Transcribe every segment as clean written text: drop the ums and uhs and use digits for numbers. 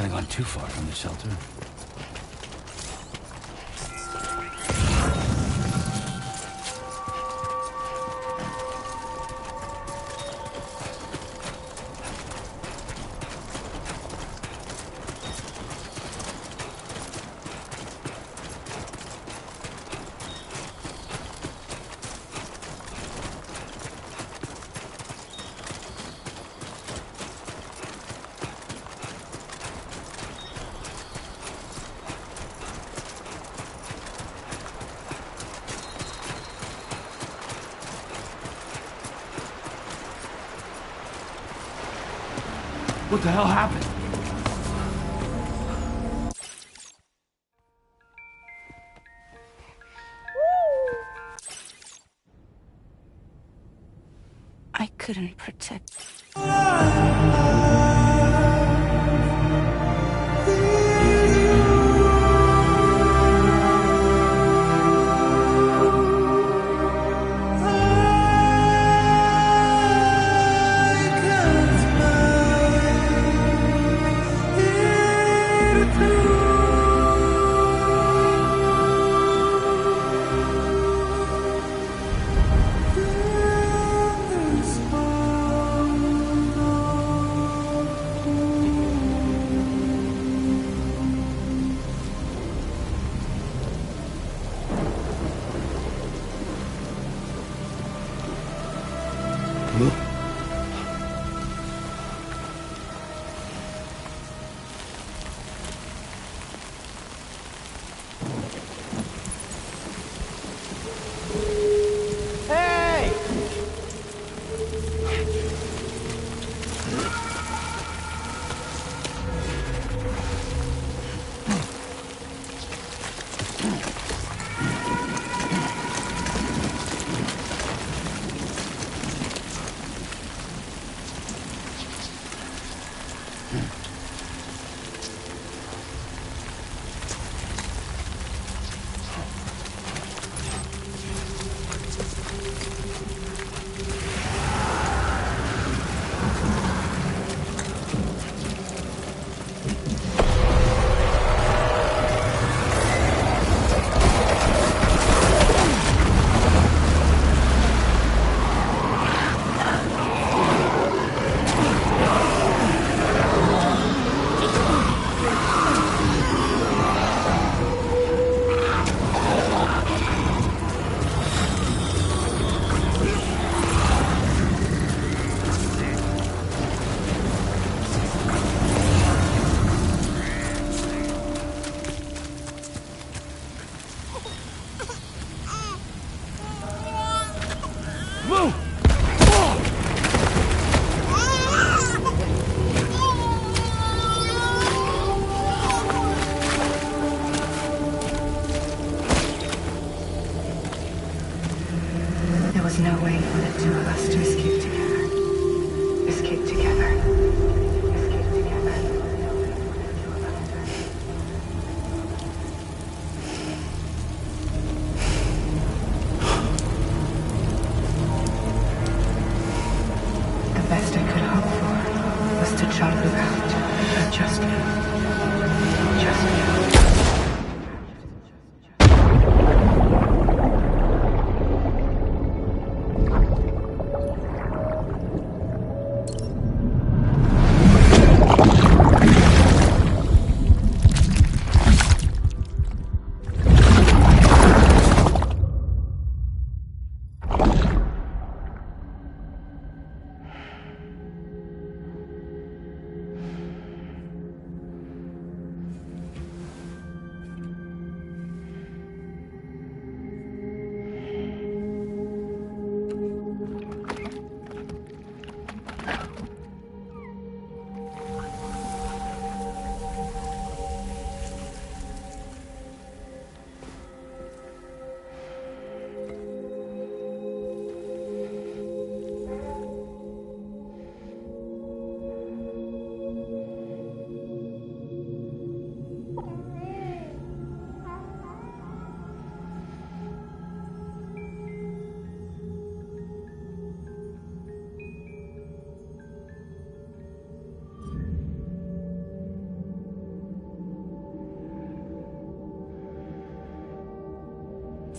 have gone too far from the shelter. What the hell happened? I couldn't protect. There was no way for the two of us to escape together. Escape together. Escape together. The best I could hope for was to jump without, but just you. Just you.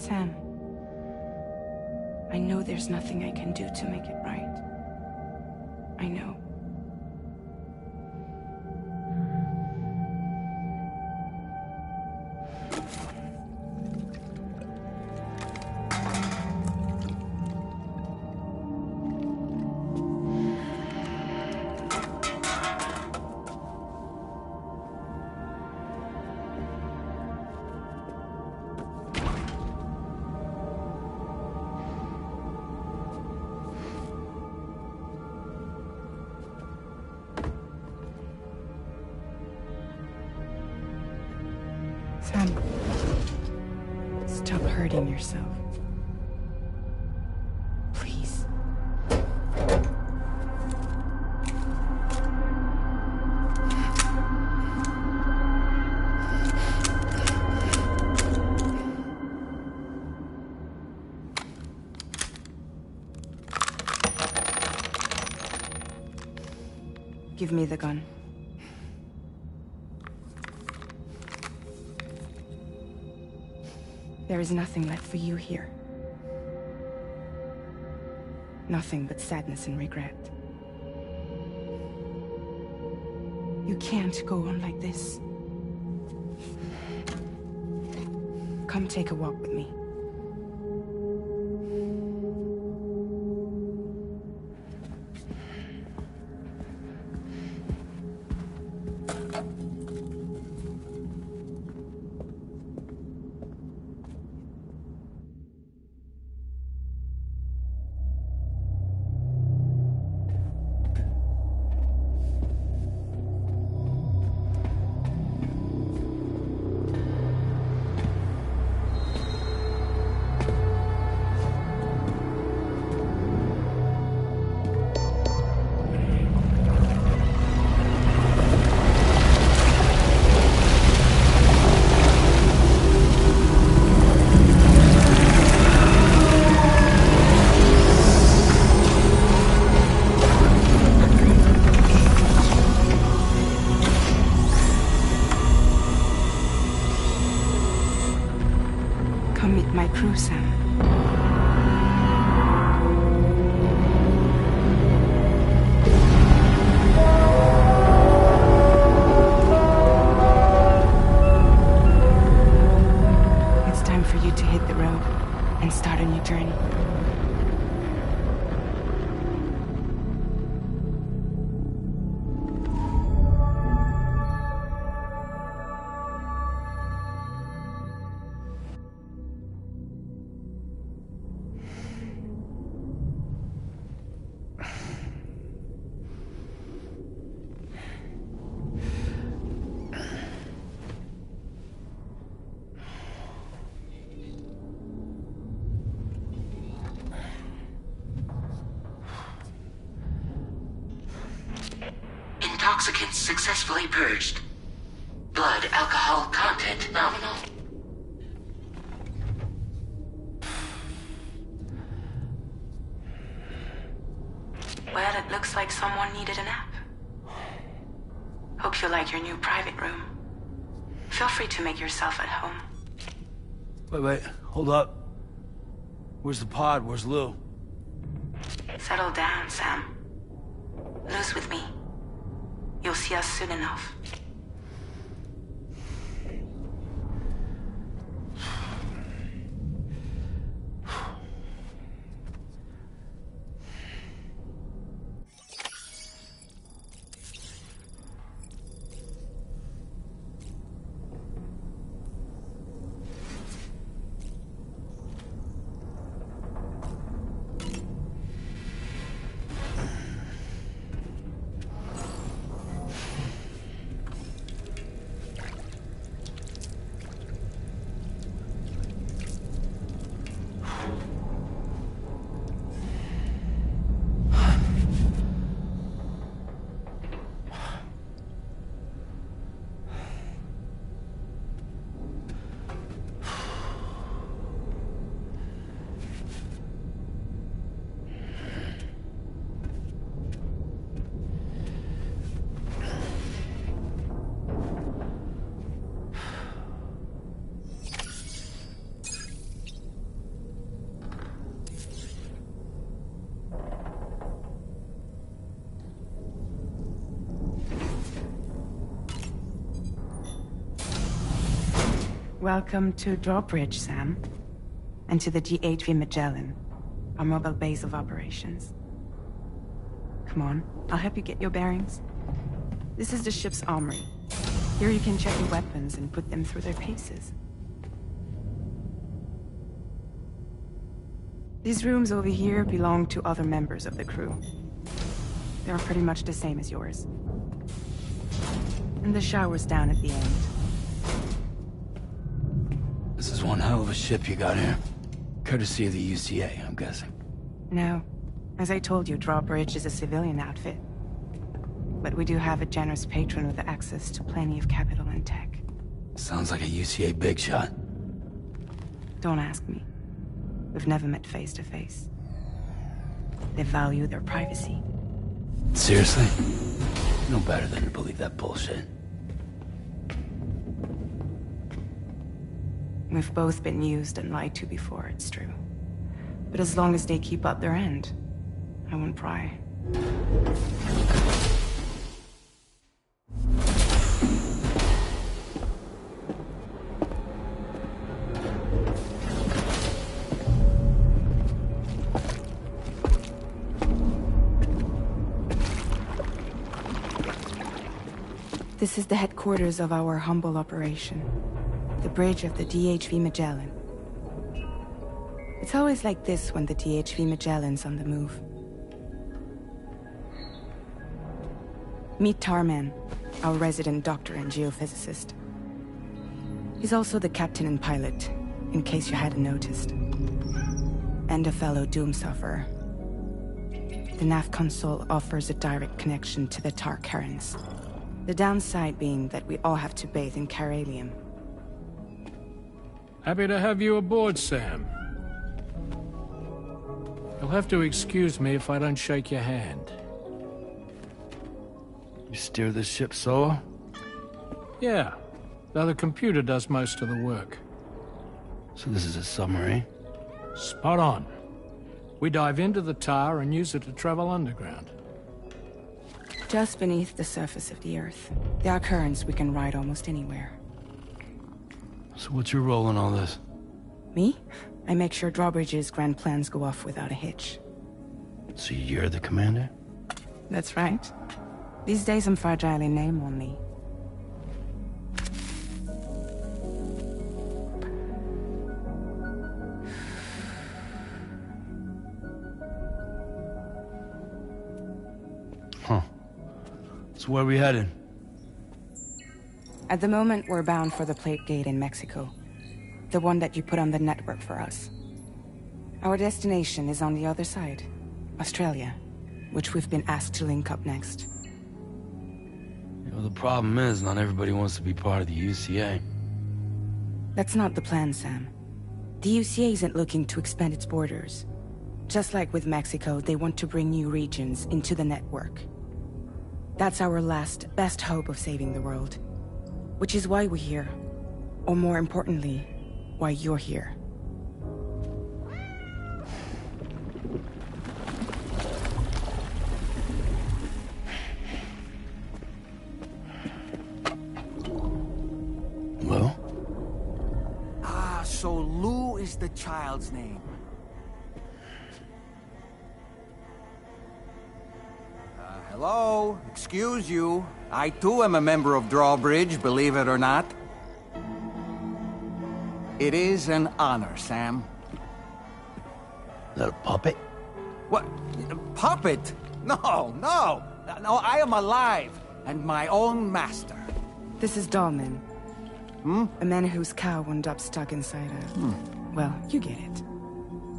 Sam, I know there's nothing I can do to make it right. I know. Sam, stop hurting yourself. Please. Give me the gun. There is nothing left for you here. Nothing but sadness and regret. You can't go on like this. Come take a walk with me. Come meet my crew, Sam. It's time for you to hit the road and start a new journey. Intoxicants successfully purged. Blood alcohol content nominal. Well, it looks like someone needed a nap. Hope you like your new private room. Feel free to make yourself at home. Wait, hold up. Where's the pod? Where's Lou? Settle down, Sam. Lou's with me. You'll see us soon enough. Welcome to Drawbridge, Sam. And to the DHV Magellan, our mobile base of operations. Come on, I'll help you get your bearings. This is the ship's armory. Here you can check your weapons and put them through their paces. These rooms over here belong to other members of the crew. They're pretty much the same as yours. And the shower's down at the end. This is one hell of a ship you got here. Courtesy of the UCA, I'm guessing. No. As I told you, Drawbridge is a civilian outfit. But we do have a generous patron with access to plenty of capital and tech. Sounds like a UCA big shot. Don't ask me. We've never met face to face. They value their privacy. Seriously? No better than to believe that bullshit. We've both been used and lied to before, it's true. But as long as they keep up their end, I won't pry. This is the headquarters of our humble operation. The bridge of the DHV Magellan. It's always like this when the DHV Magellan's on the move. Meet Tarman, our resident doctor and geophysicist. He's also the captain and pilot, in case you hadn't noticed. And a fellow Doom sufferer. The nav console offers a direct connection to the Tarkarans. The downside being that we all have to bathe in Caralium. Happy to have you aboard, Sam. You'll have to excuse me if I don't shake your hand. You steer this ship solo? Yeah, though the computer does most of the work. So this is a submarine? Spot on. We dive into the tar and use it to travel underground. Just beneath the surface of the Earth, there are currents we can ride almost anywhere. So what's your role in all this? Me? I make sure Drawbridge's grand plans go off without a hitch. So you're the commander? That's right. These days I'm fragile in name only. Huh. So where are we headed? At the moment, we're bound for the Plate Gate in Mexico. The one that you put on the network for us. Our destination is on the other side, Australia, which we've been asked to link up next. You know, the problem is, not everybody wants to be part of the UCA. That's not the plan, Sam. The UCA isn't looking to expand its borders. Just like with Mexico, they want to bring new regions into the network. That's our last, best hope of saving the world. Which is why we're here. Or more importantly, why you're here. Well? Ah, so Lou is the child's name. Hello? Excuse you. I too am a member of Drawbridge, believe it or not. It is an honor, Sam. Is that a puppet? What? Puppet? No, no! No, I am alive, and my own master. This is Dahlman. A man whose cow wound up stuck inside a... Well, you get it.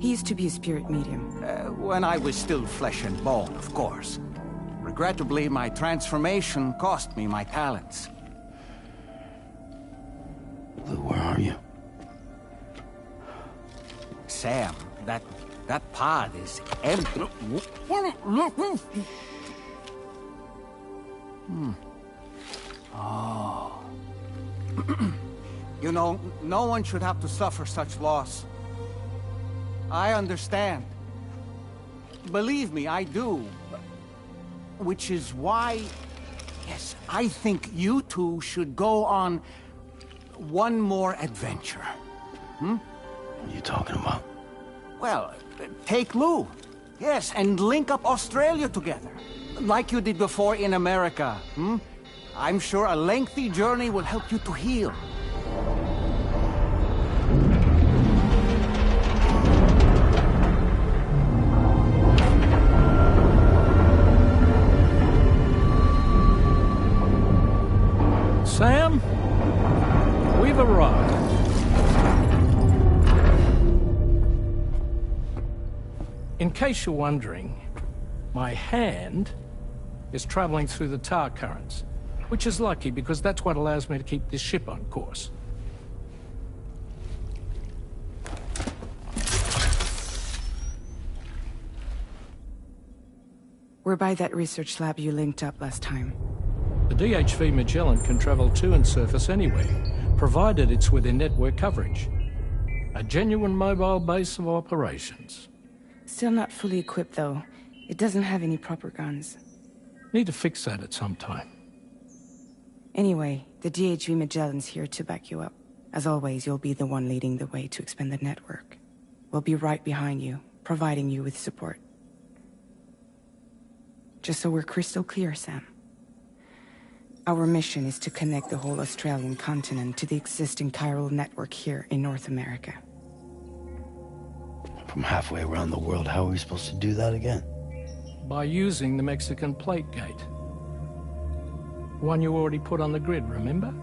He used to be a spirit medium. When I was still flesh and bone, of course. Regrettably, my transformation cost me my talents. Lou, where are you? Sam, that pod is empty. Oh. You know, no one should have to suffer such loss. I understand. Believe me, I do. Which is why, yes, I think you two should go on one more adventure. What are you talking about? Well, take Lou. Yes, and link up Australia together. Like you did before in America, I'm sure a lengthy journey will help you to heal. Sam, we've arrived. In case you're wondering, my hand is traveling through the tar currents, which is lucky because that's what allows me to keep this ship on course. We're by that research lab you linked up last time. The DHV Magellan can travel to and surface anywhere, provided it's within network coverage. A genuine mobile base of operations. Still not fully equipped, though. It doesn't have any proper guns. Need to fix that at some time. Anyway, the DHV Magellan's here to back you up. As always, you'll be the one leading the way to expand the network. We'll be right behind you, providing you with support. Just so we're crystal clear, Sam. Our mission is to connect the whole Australian continent to the existing chiral network here in North America. From halfway around the world, how are we supposed to do that again? By using the Mexican plate gate. One you already put on the grid, remember?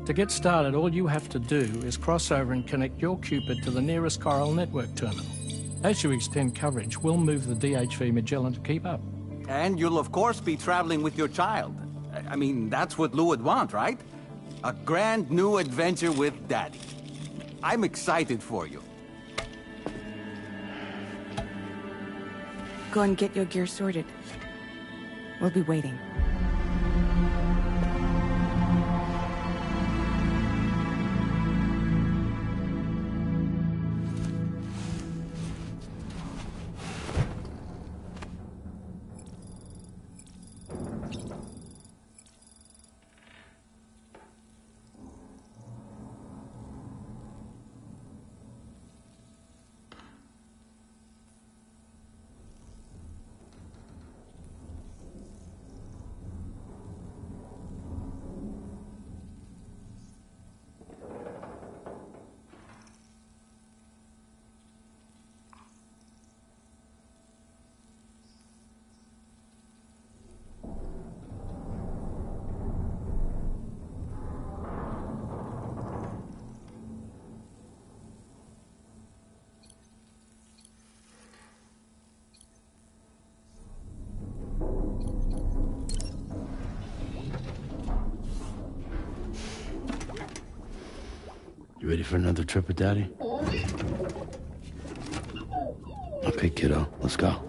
To get started, all you have to do is cross over and connect your Cupid to the nearest chiral network terminal. As you extend coverage, we'll move the DHV Magellan to keep up. And you'll of course be traveling with your child. I mean, that's what Lou would want, right? A grand new adventure with Daddy. I'm excited for you. Go and get your gear sorted. We'll be waiting. You ready for another trip with Daddy? Okay, kiddo, let's go.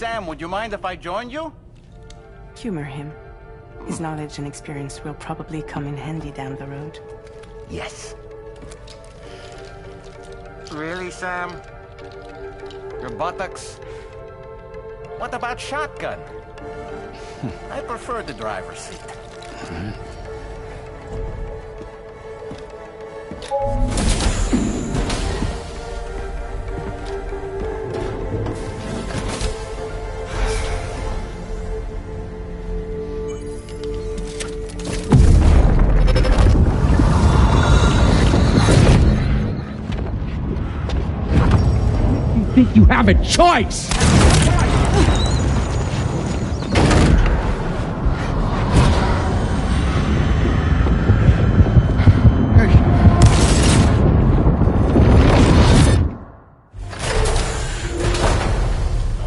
Sam, would you mind if I joined you? Humor him. His knowledge and experience will probably come in handy down the road. Yes. Really, Sam? Your buttocks? What about shotgun? I prefer the driver's seat. Think you have a choice?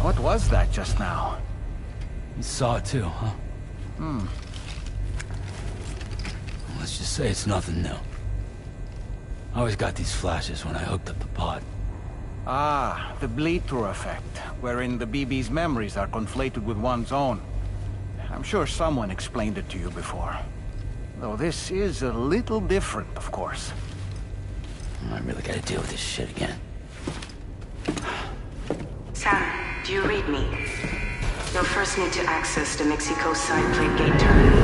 What was that just now? You saw it too, huh? Let's just say it's nothing new. I always got these flashes when I hooked up the pod. Ah, the bleed-through effect, wherein the BB's memories are conflated with one's own. I'm sure someone explained it to you before. Though this is a little different, of course. I really gotta deal with this shit again. Sam, do you read me? You'll first need to access the Mexico side plate gate terminal.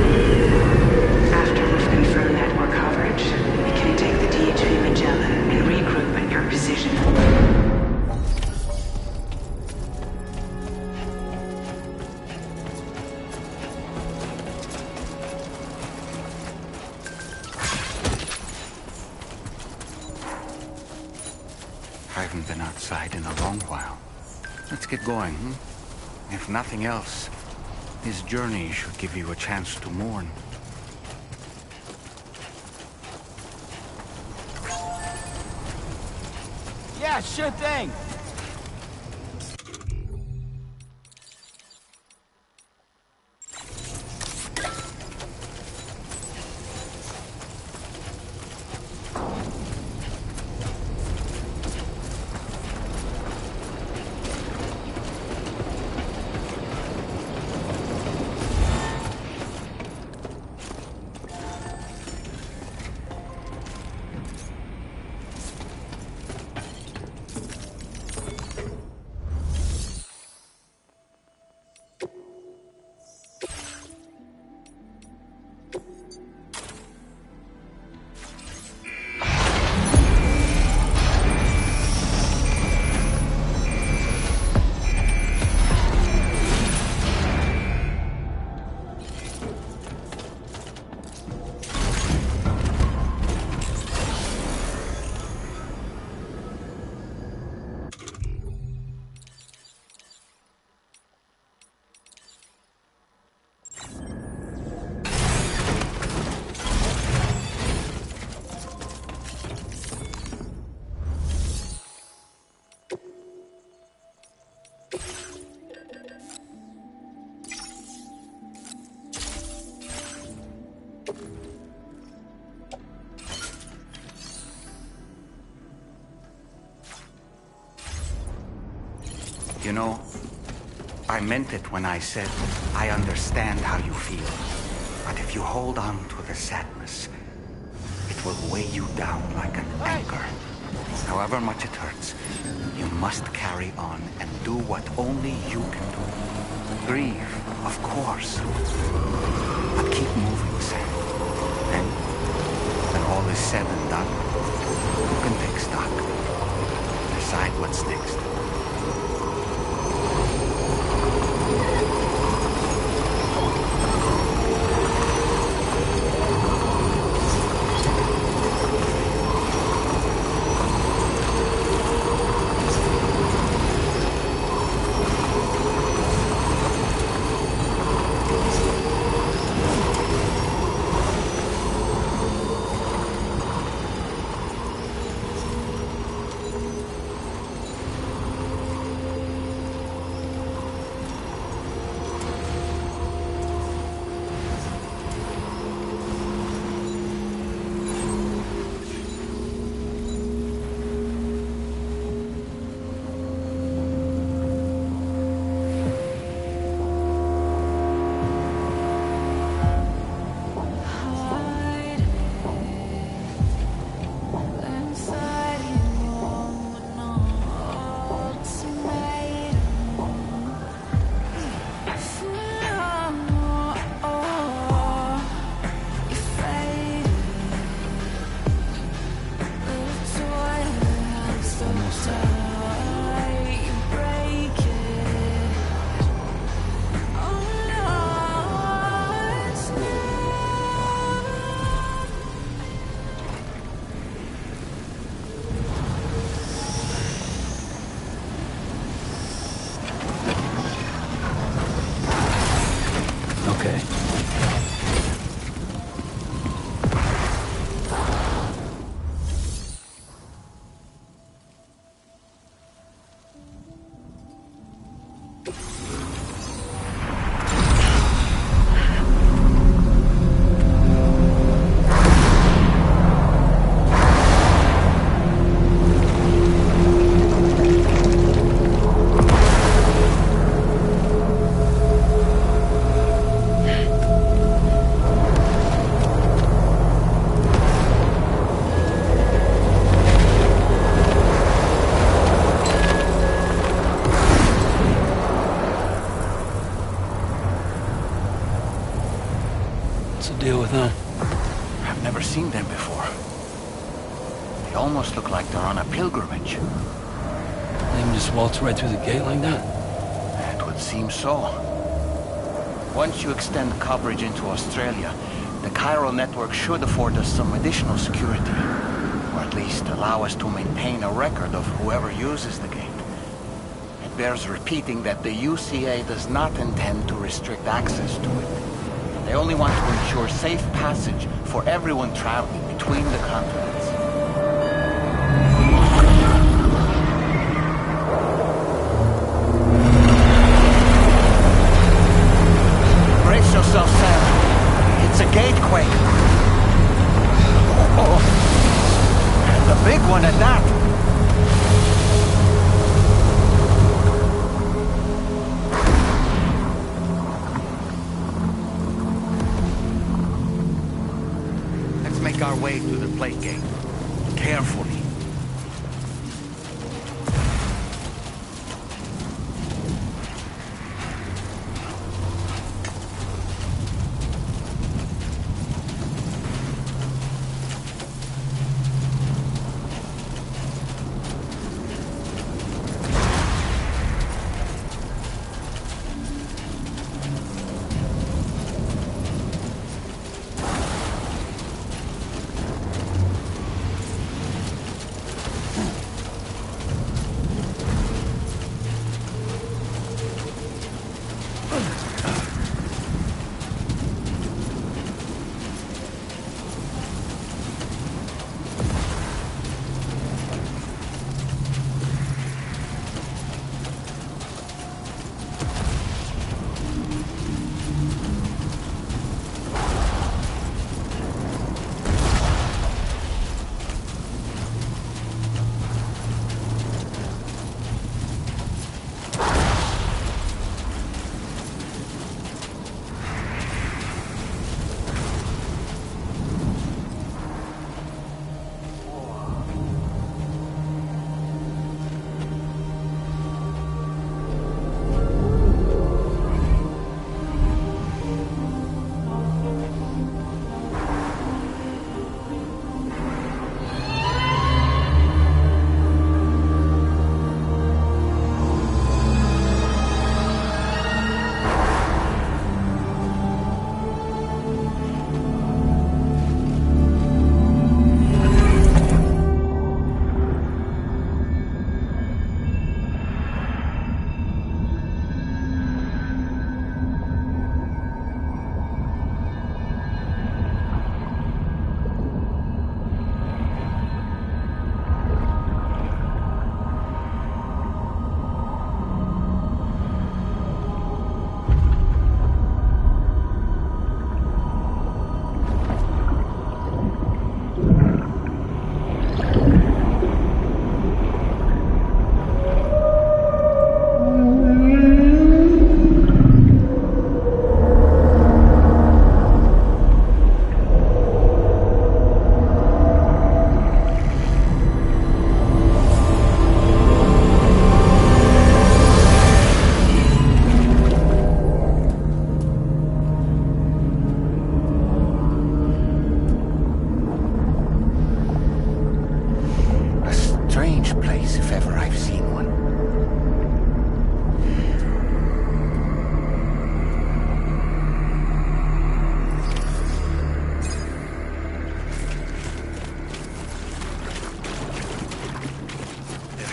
After we've confirmed network coverage, we can take the DHV Magellan and regroup at your position. I haven't been outside in a long while. Let's get going, If nothing else, this journey should give you a chance to mourn. Yeah, sure thing. You know, I meant it when I said I understand how you feel. But if you hold on to the sadness, it will weigh you down like an anchor. However much it hurts, you must carry on and do what only you can do. Grieve, of course. But keep moving, Sam. And when all is said and done, you can take stock. Decide what's next. They almost look like they're on a pilgrimage. They can just waltz right through the gate like that? It would seem so. Once you extend coverage into Australia, the chiral network should afford us some additional security. Or at least allow us to maintain a record of whoever uses the gate. It bears repeating that the UCA does not intend to restrict access to it. They only want to ensure safe passage for everyone traveling between the continents. Brace yourself, Sam. It's a gatequake. Oh. And a big one at that. Let's make our way through the plate gate. Carefully.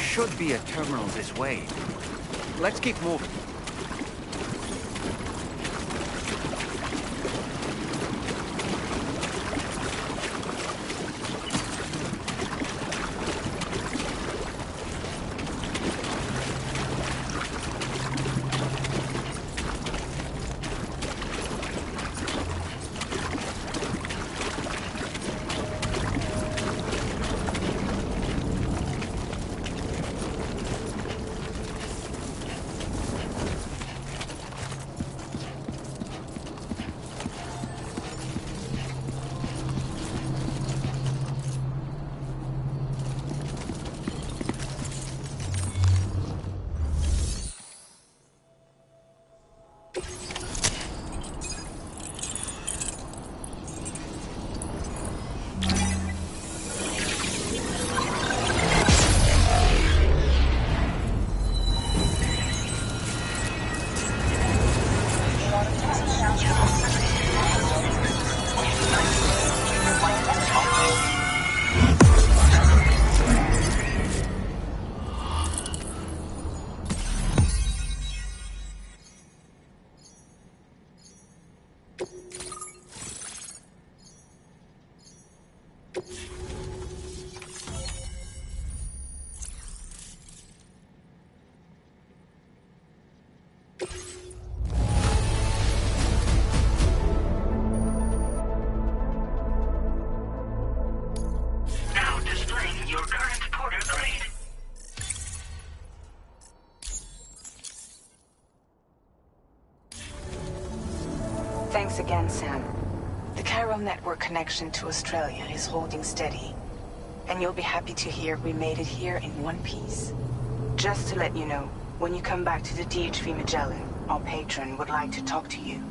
Should be a terminal this way. Let's keep moving. again, Sam. The chiral network connection to Australia is holding steady. And you'll be happy to hear we made it here in one piece. Just to let you know, when you come back to the DHV Magellan, our patron would like to talk to you.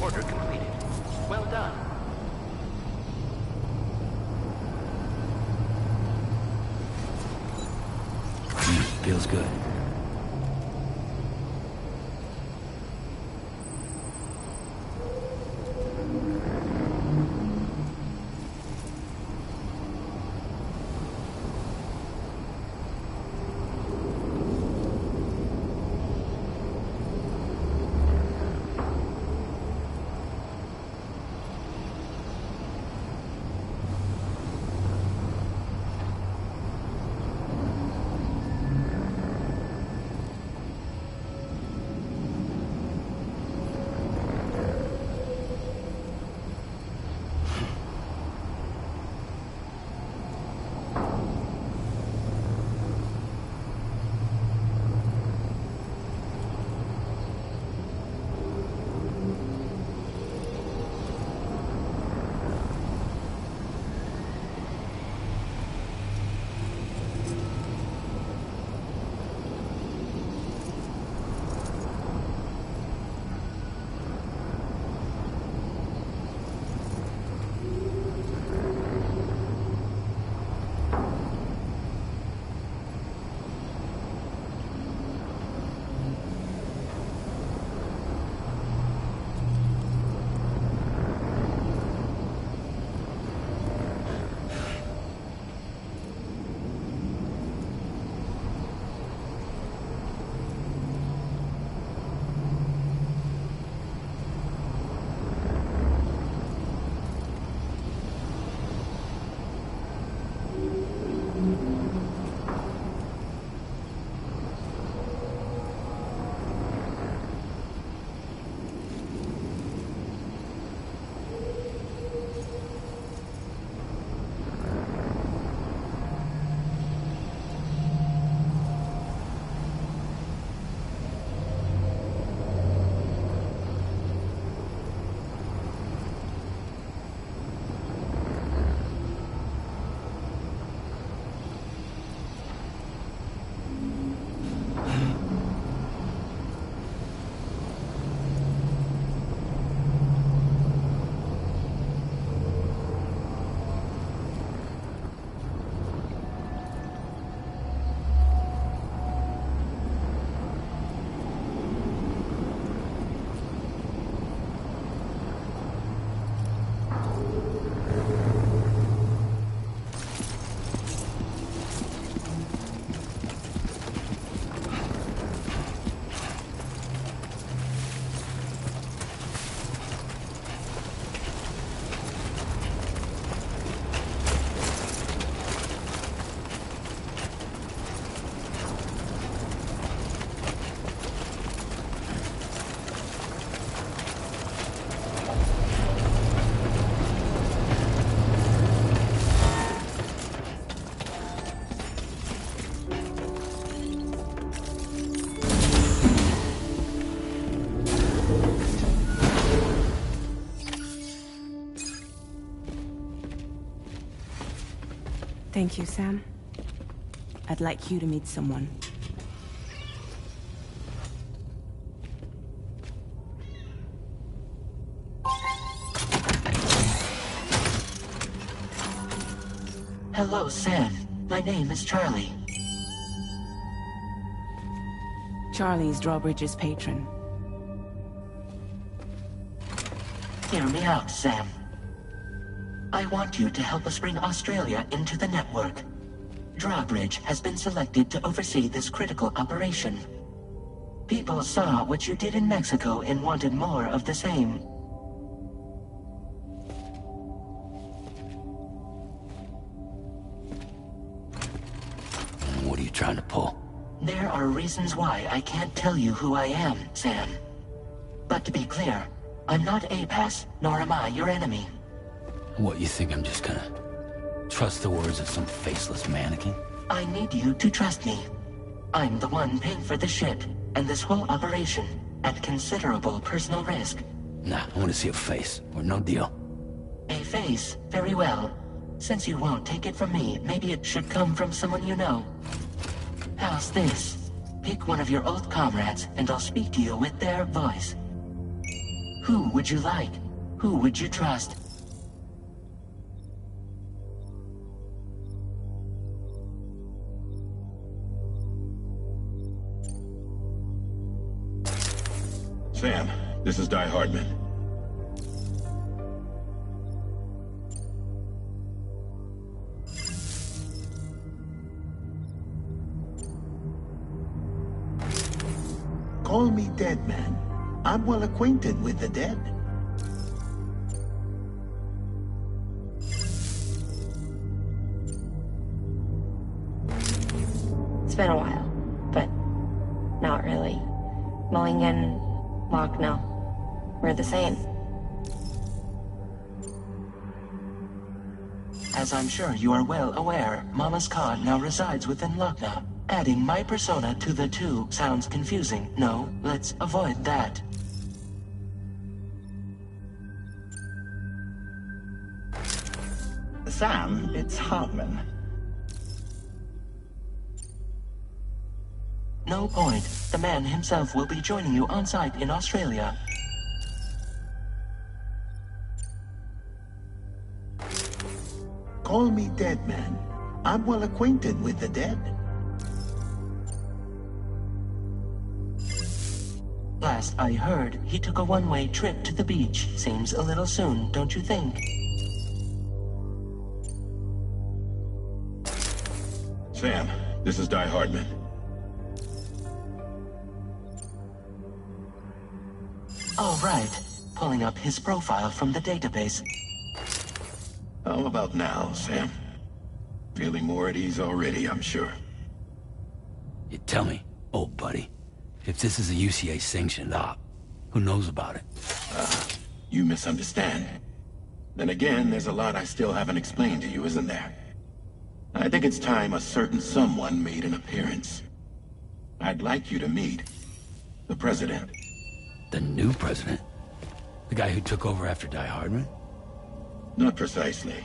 Order completed. Well done. Feels good. Thank you, Sam. I'd like you to meet someone. Hello, Sam. My name is Charlie. Charlie's Drawbridge's patron. Hear me out, Sam. I want you to help us bring Australia into the network. Drawbridge has been selected to oversee this critical operation. People saw what you did in Mexico and wanted more of the same. What are you trying to pull? There are reasons why I can't tell you who I am, Sam. But to be clear, I'm not APAS, nor am I your enemy. What, you think I'm just gonna trust the words of some faceless mannequin? I need you to trust me. I'm the one paying for the shit, and this whole operation, at considerable personal risk. Nah, I want to see a face, or no deal. A face? Very well. Since you won't take it from me, maybe it should come from someone you know. How's this? Pick one of your old comrades, and I'll speak to you with their voice. Who would you like? Who would you trust? Sam, this is Die Hardman. Call me Dead Man. I'm well acquainted with the dead. It's been a while, but not really. Mulligan, Lochner, we're the same. As I'm sure you are well aware, Mama's Khan now resides within Lochner. Adding my persona to the two sounds confusing. No, let's avoid that. Sam, it's Hartman. No point. The man himself will be joining you on site in Australia. Call me Dead Man. I'm well acquainted with the dead. Last I heard, he took a one-way trip to the beach. Seems a little soon, don't you think? Sam, this is Die Hardman. All right. Pulling up his profile from the database. How about now, Sam? Feeling more at ease already, I'm sure. You tell me, old buddy, if this is a UCA-sanctioned op, who knows about it? You misunderstand. Then again, there's a lot I still haven't explained to you, isn't there? I think it's time a certain someone made an appearance. I'd like you to meet the President. The new president? The guy who took over after Die Hardman? Not precisely.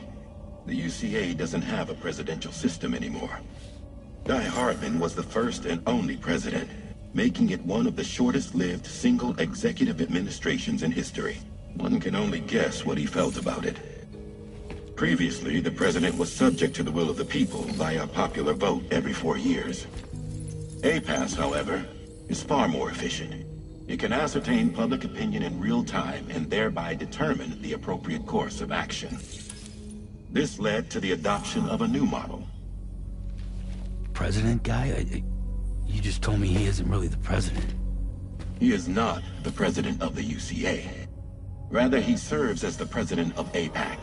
The UCA doesn't have a presidential system anymore. Die Hardman was the first and only president, making it one of the shortest-lived single executive administrations in history. One can only guess what he felt about it. Previously, the president was subject to the will of the people via popular vote every 4 years. APAS, however, is far more efficient. It can ascertain public opinion in real time and thereby determine the appropriate course of action. This led to the adoption of a new model. President guy? You just told me he isn't really the president. He is not the president of the UCA. Rather, he serves as the president of APAC.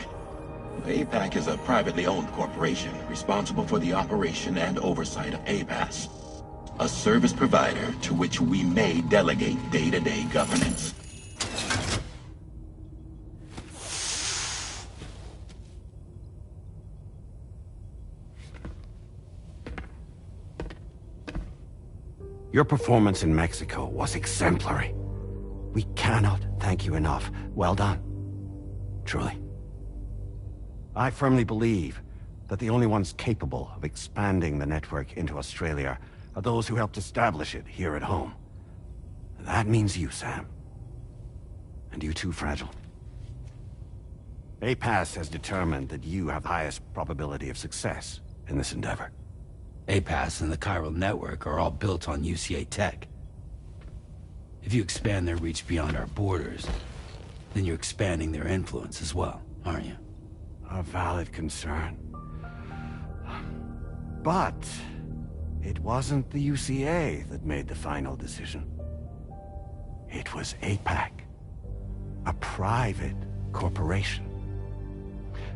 APAC is a privately owned corporation responsible for the operation and oversight of APAS, a service provider to which we may delegate day-to-day governance. Your performance in Mexico was exemplary. We cannot thank you enough. Well done. Truly. I firmly believe that the only ones capable of expanding the network into Australia are those who helped establish it here at home. That means you, Sam. And you too, Fragile. APAS has determined that you have the highest probability of success in this endeavor. APAS and the Chiral Network are all built on UCA tech. If you expand their reach beyond our borders, then you're expanding their influence as well, aren't you? A valid concern. But it wasn't the UCA that made the final decision. It was APAC, a private corporation.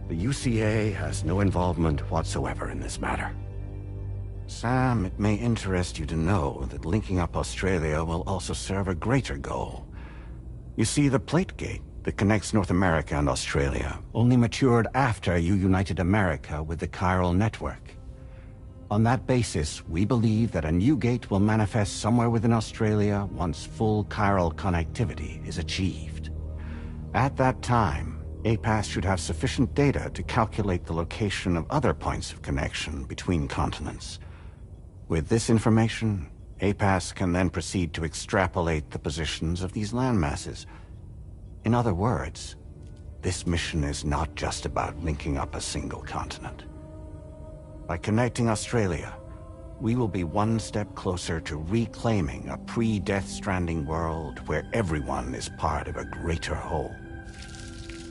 The UCA has no involvement whatsoever in this matter. Sam, it may interest you to know that linking up Australia will also serve a greater goal. You see, the Plate Gate that connects North America and Australia only matured after you united America with the Chiral network. On that basis, we believe that a new gate will manifest somewhere within Australia once full chiral connectivity is achieved. At that time, APAS should have sufficient data to calculate the location of other points of connection between continents. With this information, APAS can then proceed to extrapolate the positions of these landmasses. In other words, this mission is not just about linking up a single continent. By connecting Australia, we will be one step closer to reclaiming a pre-Death Stranding world where everyone is part of a greater whole.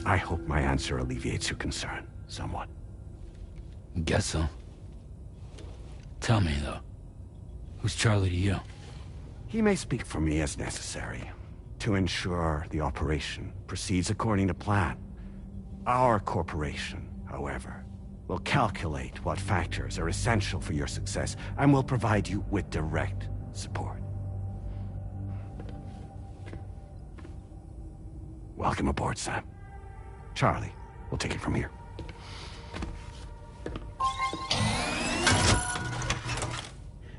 I hope my answer alleviates your concern somewhat. Guess so. Tell me, though, who's Charlie to you? He may speak for me as necessary, to ensure the operation proceeds according to plan. Our corporation, however, will calculate what factors are essential for your success and will provide you with direct support. Welcome aboard, Sam. Charlie, we'll take it from here.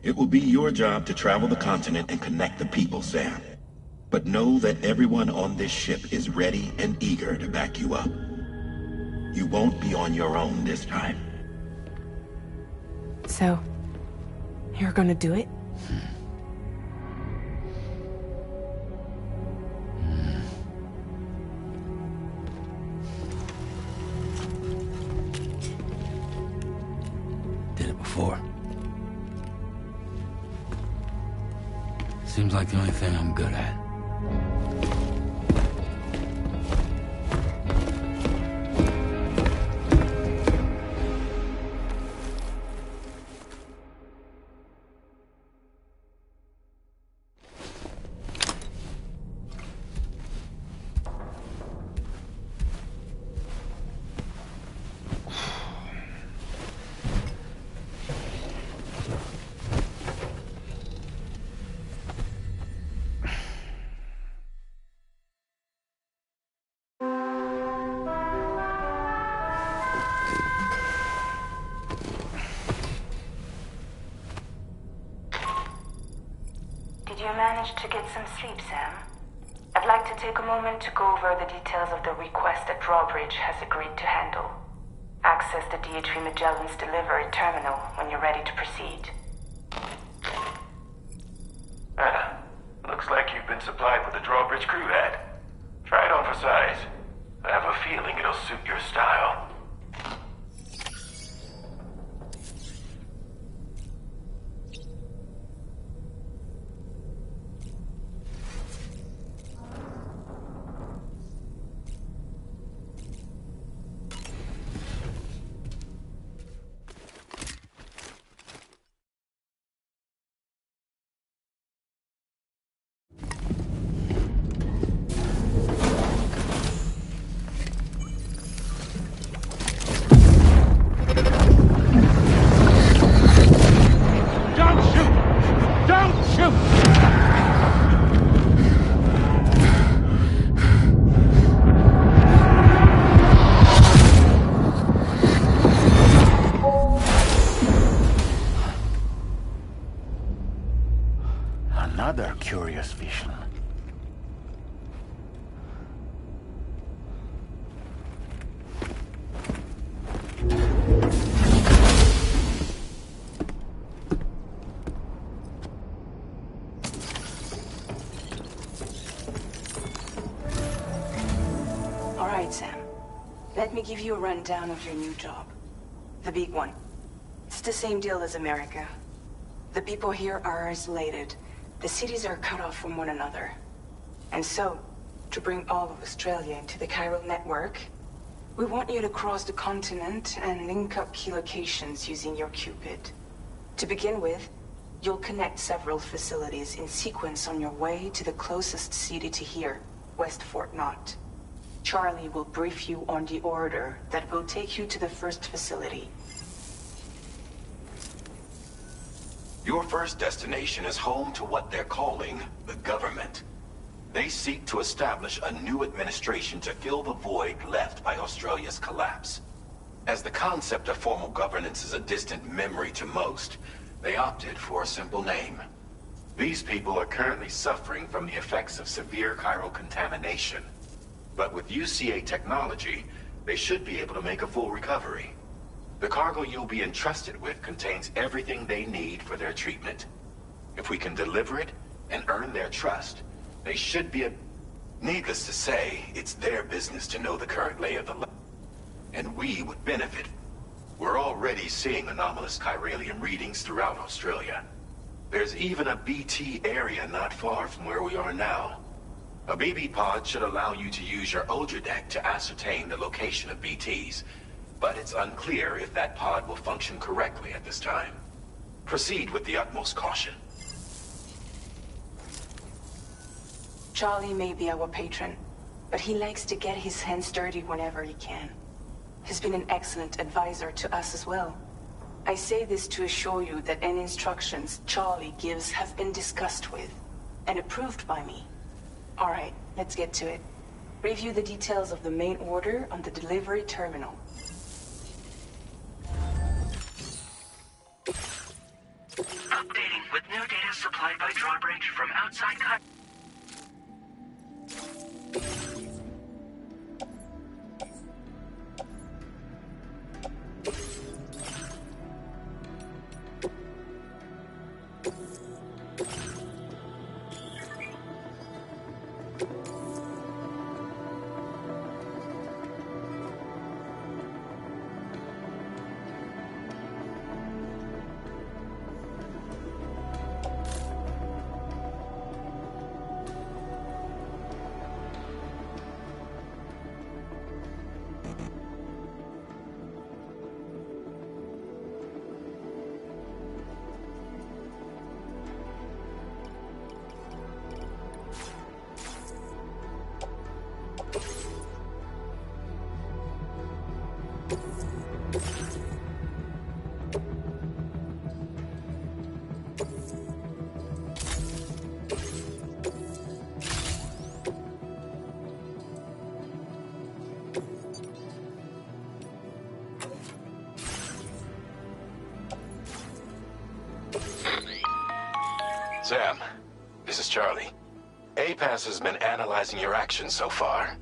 It will be your job to travel the continent and connect the people, Sam. But know that everyone on this ship is ready and eager to back you up. You won't be on your own this time. So, you're gonna do it? Did it before. Seems like the only thing I'm good at. Did you manage to get some sleep, Sam? I'd like to take a moment to go over the details of the request that Drawbridge has agreed to handle. Access the DH3 Magellan's delivery terminal when you're ready to proceed. Looks like you've been supplied with a Drawbridge crew hat. Try it on for size. I have a feeling it'll suit your style. Another curious vision. All right, Sam. Let me give you a rundown of your new job. The big one. It's the same deal as America. The people here are isolated. The cities are cut off from one another. And so, to bring all of Australia into the Chiral network, we want you to cross the continent and link up key locations using your Cupid. To begin with, you'll connect several facilities in sequence on your way to the closest city to here, West Fort Knott. Charlie will brief you on the order that will take you to the first facility. Your first destination is home to what they're calling the government. They seek to establish a new administration to fill the void left by Australia's collapse. As the concept of formal governance is a distant memory to most, they opted for a simple name. These people are currently suffering from the effects of severe chiral contamination. But with UCA technology, they should be able to make a full recovery. The cargo you'll be entrusted with contains everything they need for their treatment. If we can deliver it and earn their trust, they should be Needless to say, it's their business to know the current lay of the land. And we would benefit. We're already seeing anomalous chiralium readings throughout Australia. There's even a BT area not far from where we are now. A BB pod should allow you to use your Ultra deck to ascertain the location of BTs, but it's unclear if that pod will function correctly at this time. Proceed with the utmost caution. Charlie may be our patron, but he likes to get his hands dirty whenever he can. He's been an excellent advisor to us as well. I say this to assure you that any instructions Charlie gives have been discussed with and approved by me. All right, let's get to it. Review the details of the main order on the delivery terminal. Updating with new data supplied by Drawbridge from outside Sam, this is Charlie. APAS has been analyzing your actions so far,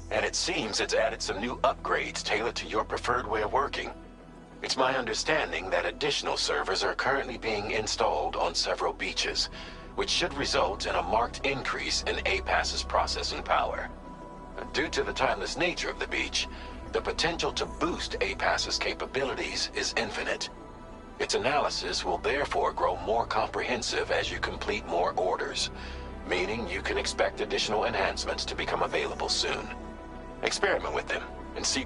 and it seems it's added some new upgrades tailored to your preferred way of working. It's my understanding that additional servers are currently being installed on several beaches, which should result in a marked increase in APAS's processing power. Due to the timeless nature of the beach, the potential to boost APAS's capabilities is infinite. Its analysis will therefore grow more comprehensive as you complete more orders, meaning you can expect additional enhancements to become available soon. Experiment with them and see.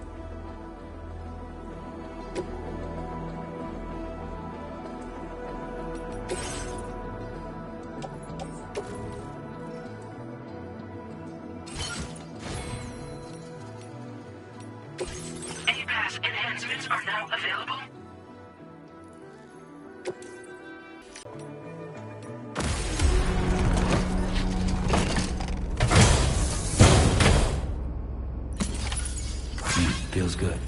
APAS enhancements are now available. Feels good.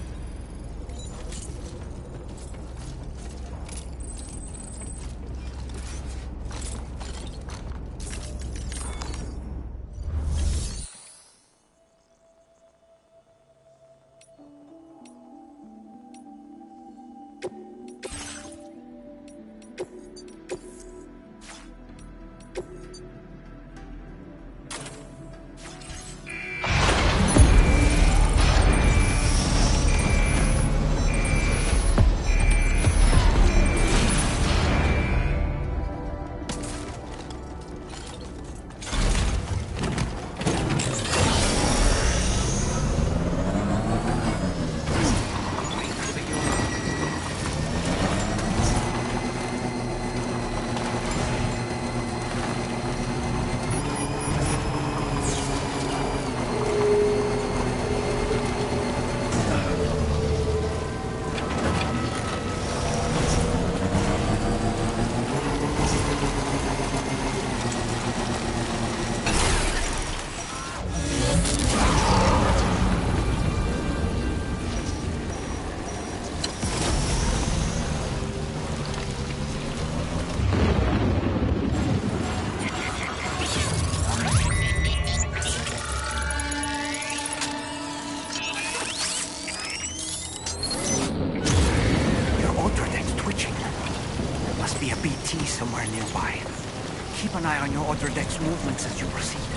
an eye on your other deck's movements as you proceed.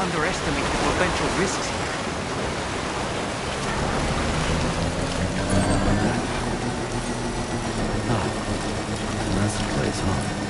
underestimate the potential risks here. That's the place, huh?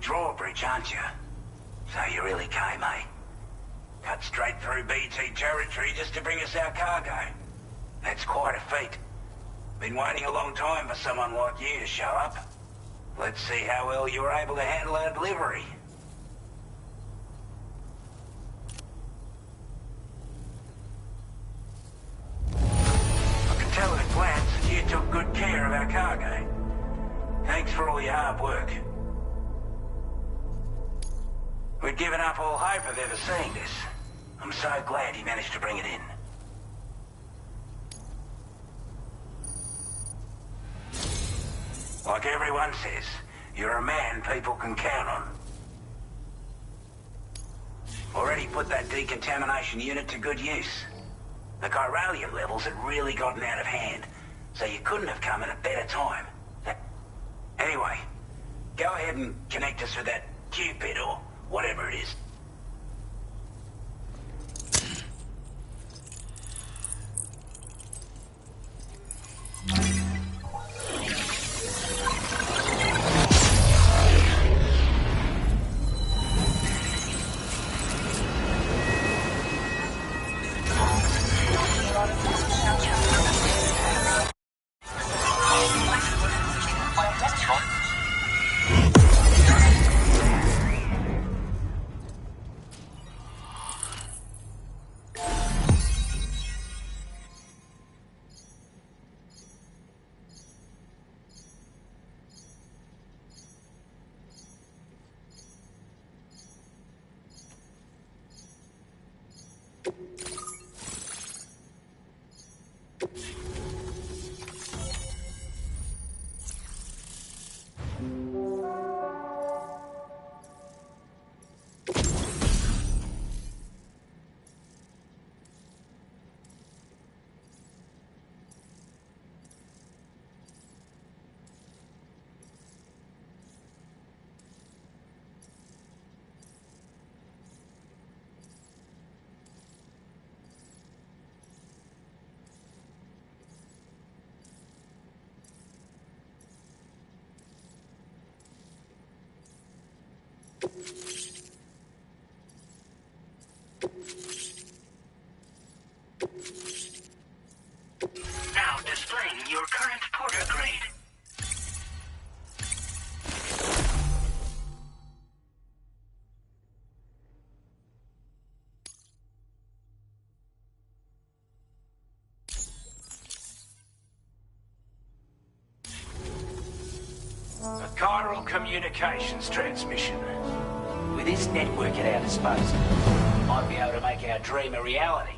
Drawbridge, aren't you? So you really came, eh? Cut straight through BT territory just to bring us our cargo. That's quite a feat. Been waiting a long time for someone like you to show up. Let's see how well you were able to handle our delivery. I can tell at a glance that you took good care of our cargo. Thanks for all your hard work. We'd given up all hope of ever seeing this. I'm so glad he managed to bring it in. Like everyone says, you're a man people can count on. Already put that decontamination unit to good use. The chiralium levels had really gotten out of hand, so you couldn't have come at a better time. Anyway, go ahead and connect us with that Cupid or whatever it is. Now displaying your current Porter grade. A chiral communications transmission. With this network at our disposal, we might be able to make our dream a reality.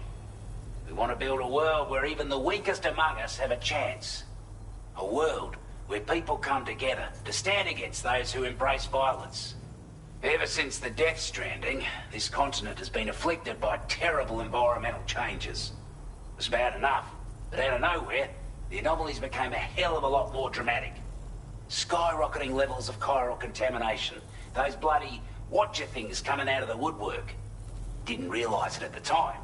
We want to build a world where even the weakest among us have a chance. A world where people come together to stand against those who embrace violence. Ever since the Death Stranding, this continent has been afflicted by terrible environmental changes. It was bad enough, but out of nowhere, the anomalies became a hell of a lot more dramatic. Skyrocketing levels of chiral contamination. Those bloody watcher things coming out of the woodwork. Didn't realize it at the time,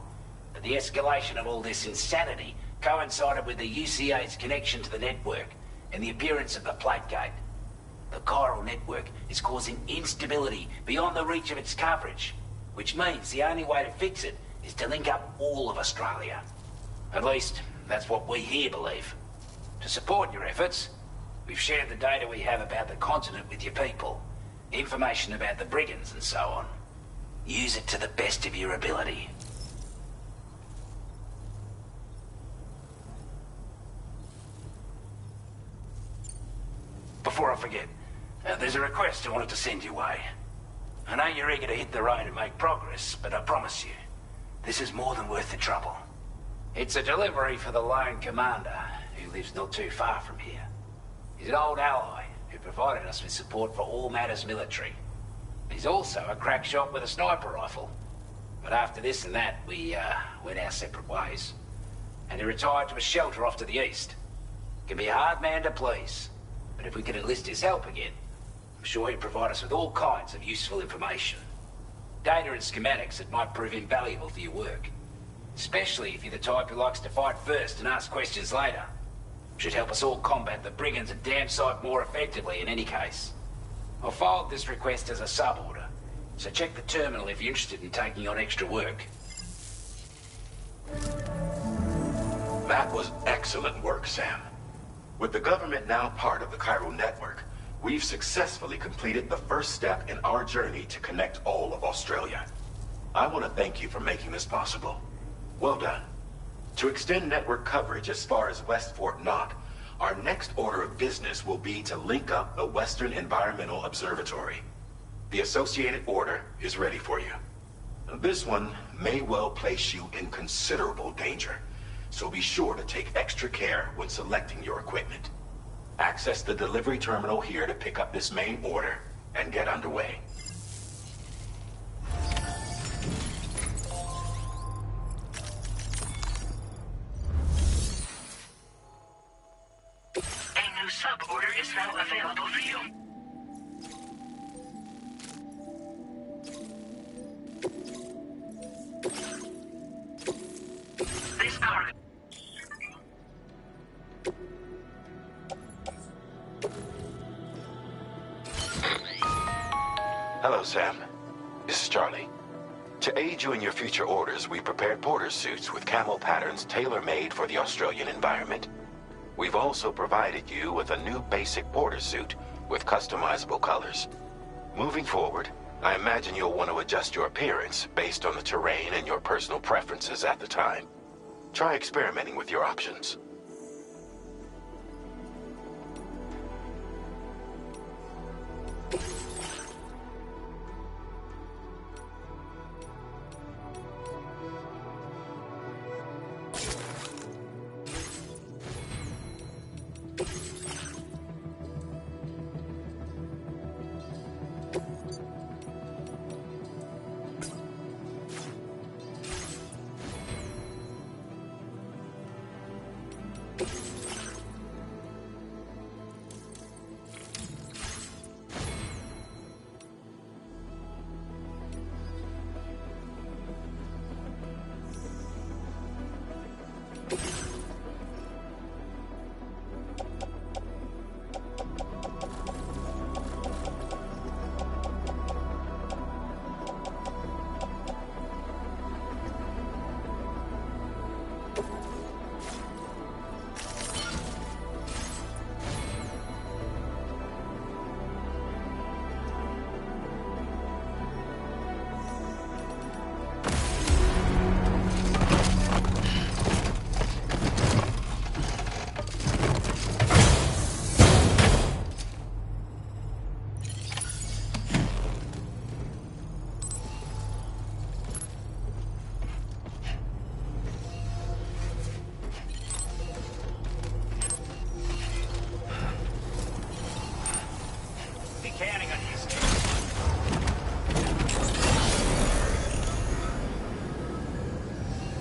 but the escalation of all this insanity coincided with the UCA's connection to the network and the appearance of the Plate Gate. The chiral network is causing instability beyond the reach of its coverage, which means the only way to fix it is to link up all of Australia. At least, that's what we here believe. To support your efforts, we've shared the data we have about the continent with your people. Information about the brigands and so on. Use it to the best of your ability. Before I forget, there's a request I wanted to send your way. I know you're eager to hit the road and make progress, but I promise you, this is more than worth the trouble. It's a delivery for the lone commander, who lives not too far from here. He's an old ally who provided us with support for all matters military. He's also a crack shot with a sniper rifle. But after this and that, we went our separate ways. And he retired to a shelter off to the east. Can be a hard man to please, but if we could enlist his help again, I'm sure he'd provide us with all kinds of useful information. Data and schematics that might prove invaluable for your work. Especially if you're the type who likes to fight first and ask questions later. Should help us all combat the brigands a damn sight more effectively in any case. I'll filed this request as a sub-order, so check the terminal if you're interested in taking on extra work. That was excellent work, Sam. With the government now part of the chiral network, we've successfully completed the first step in our journey to connect all of Australia. I want to thank you for making this possible. Well done. To extend network coverage as far as West Fort Knott, our next order of business will be to link up the Western Environmental Observatory. The associated order is ready for you. This one may well place you in considerable danger, so be sure to take extra care when selecting your equipment. Access the delivery terminal here to pick up this main order and get underway. A new sub-order is now available for you. This cargo... Hello, Sam. This is Charlie. To aid you in your future orders, we prepared porter suits with camo patterns tailor-made for the Australian environment. We've also provided you with a new basic porter suit with customizable colors. Moving forward, I imagine you'll want to adjust your appearance based on the terrain and your personal preferences at the time. Try experimenting with your options.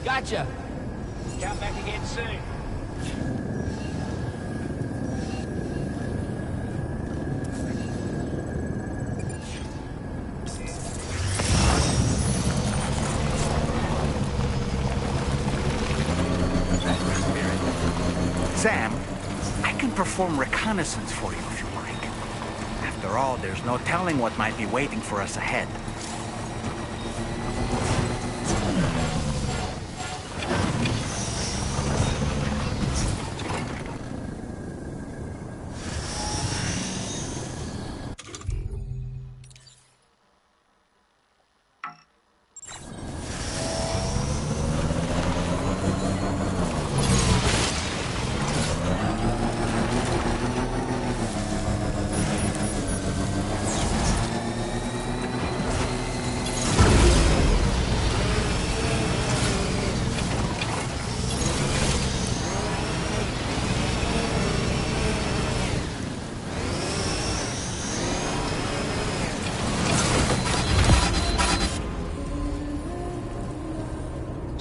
Gotcha. Come back again soon. Sam, I can perform reconnaissance for you if you like. After all, there's no telling what might be waiting for us ahead.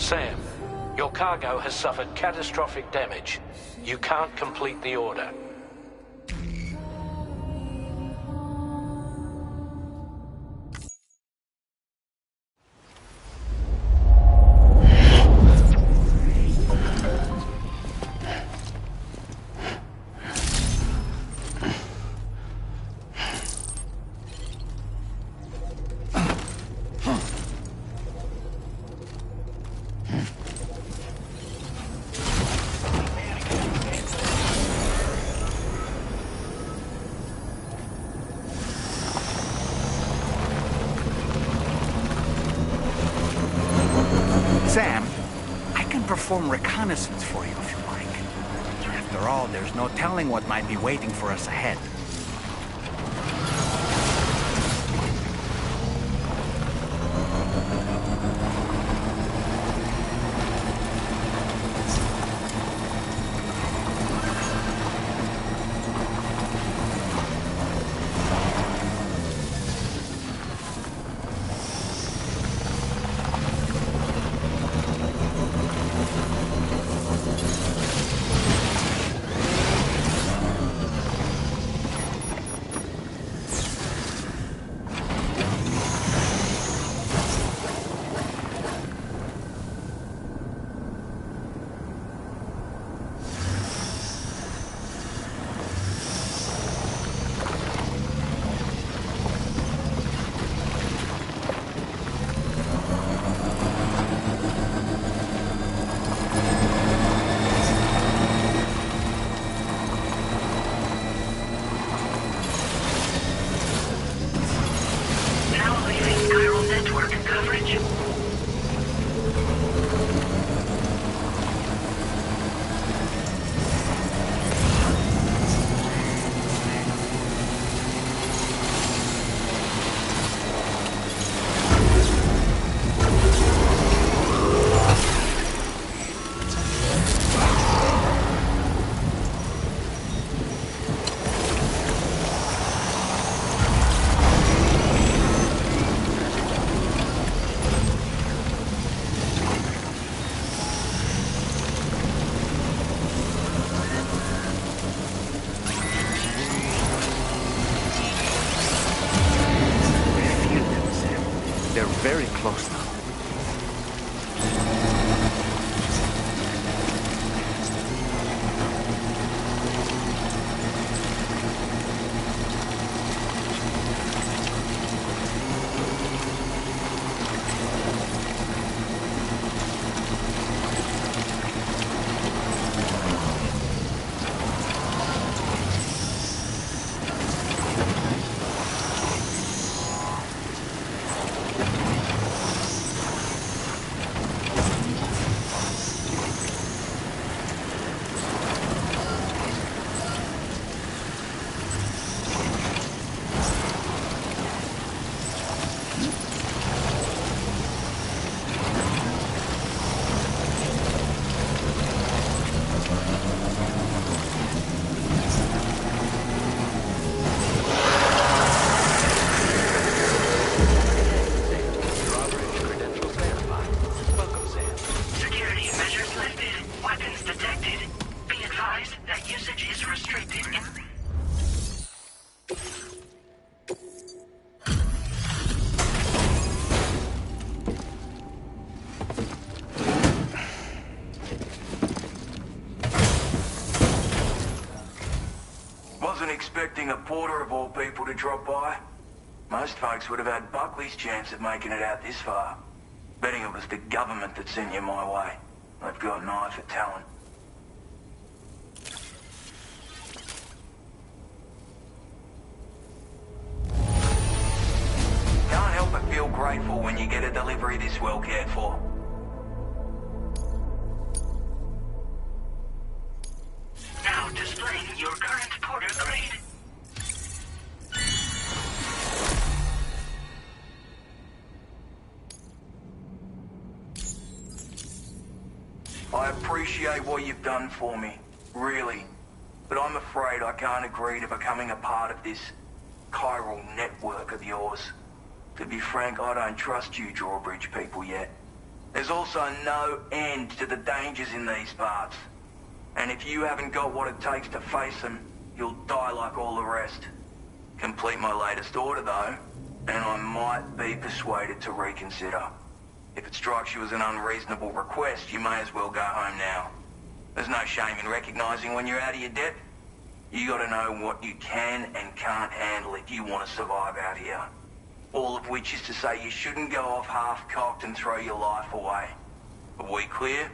Sam, your cargo has suffered catastrophic damage. You can't complete the order. Sam, I can perform reconnaissance for you if you like. After all, there's no telling what might be waiting for us ahead. close now. Expecting a porter of all people to drop by. Most folks would have had Buckley's chance of making it out this far. Betting it was the government that sent you my way. They've got an eye for talent. Can't help but feel grateful when you get a delivery this well cared for. Now displaying your current porter grade. I appreciate what you've done for me, really. But I'm afraid I can't agree to becoming a part of this chiral network of yours. To be frank, I don't trust you Drawbridge people yet. There's also no end to the dangers in these parts. And if you haven't got what it takes to face them, you'll die like all the rest. Complete my latest order, though, and I might be persuaded to reconsider. If it strikes you as an unreasonable request, you may as well go home now. There's no shame in recognizing when you're out of your depth. You gotta know what you can and can't handle if you want to survive out here. All of which is to say you shouldn't go off half-cocked and throw your life away. Are we clear?